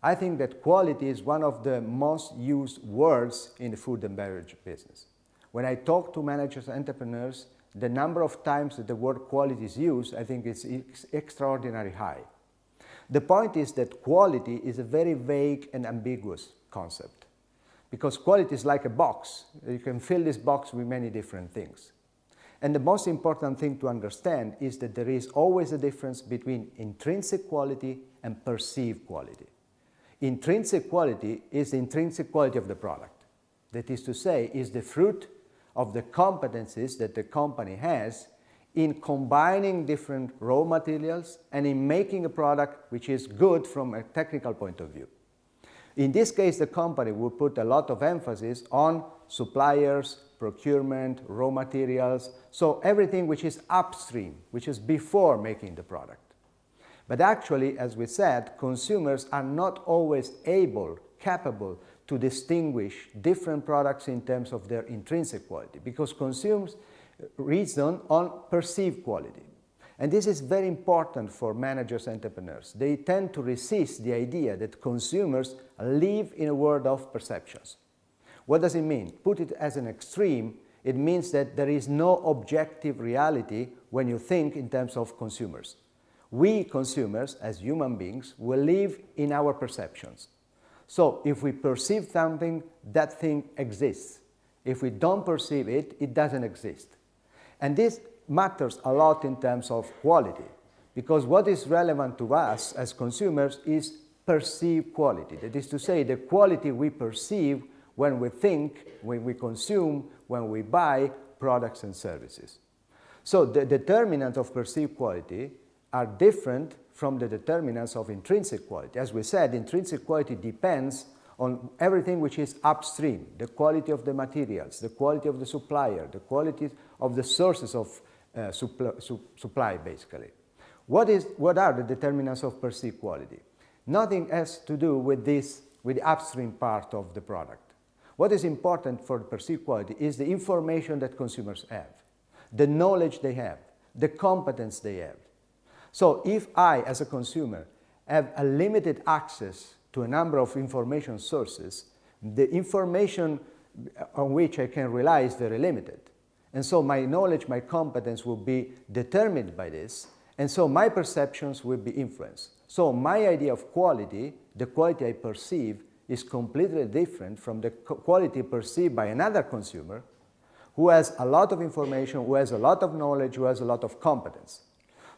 I think that quality is one of the most used words in the food and beverage business. When I talk to managers and entrepreneurs, the number of times that the word quality is used, I think it's extraordinarily high. The point is that quality is a very vague and ambiguous concept, because quality is like a box. You can fill this box with many different things. And the most important thing to understand is that there is always a difference between intrinsic quality and perceived quality. Intrinsic quality is the intrinsic quality of the product. That is to say, is the fruit of the competencies that the company has in combining different raw materials and in making a product which is good from a technical point of view. In this case, the company will put a lot of emphasis on suppliers, procurement, raw materials, so everything which is upstream, which is before making the product. But actually, as we said, consumers are not always capable to distinguish different products in terms of their intrinsic quality, because consumers reason on perceived quality. And this is very important for managers and entrepreneurs. They tend to resist the idea that consumers live in a world of perceptions. What does it mean? Put it as an extreme, it means that there is no objective reality when you think in terms of consumers. We consumers, as human beings, will live in our perceptions. So if we perceive something, that thing exists. If we don't perceive it, it doesn't exist. And this matters a lot in terms of quality, because what is relevant to us as consumers is perceived quality. That is to say, the quality we perceive when we think, when we consume, when we buy products and services. So the determinants of perceived quality are different from the determinants of intrinsic quality. As we said, intrinsic quality depends on everything which is upstream, the quality of the materials, the quality of the supplier, the quality of the sources of supply, basically. What are the determinants of perceived quality? Nothing has to do with the upstream part of the product. What is important for perceived quality is the information that consumers have, the knowledge they have, the competence they have. So if I, as a consumer, have a limited access to a number of information sources, the information on which I can rely is very limited. And so my knowledge, my competence will be determined by this, and so my perceptions will be influenced. So my idea of quality, the quality I perceive, is completely different from the quality perceived by another consumer who has a lot of information, who has a lot of knowledge, who has a lot of competence.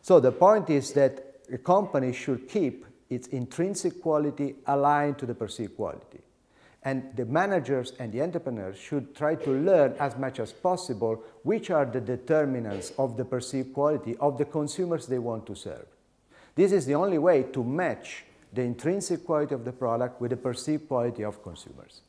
So the point is that a company should keep its intrinsic quality aligned to the perceived quality. And the managers and the entrepreneurs should try to learn as much as possible which are the determinants of the perceived quality of the consumers they want to serve. This is the only way to match the intrinsic quality of the product with the perceived quality of consumers.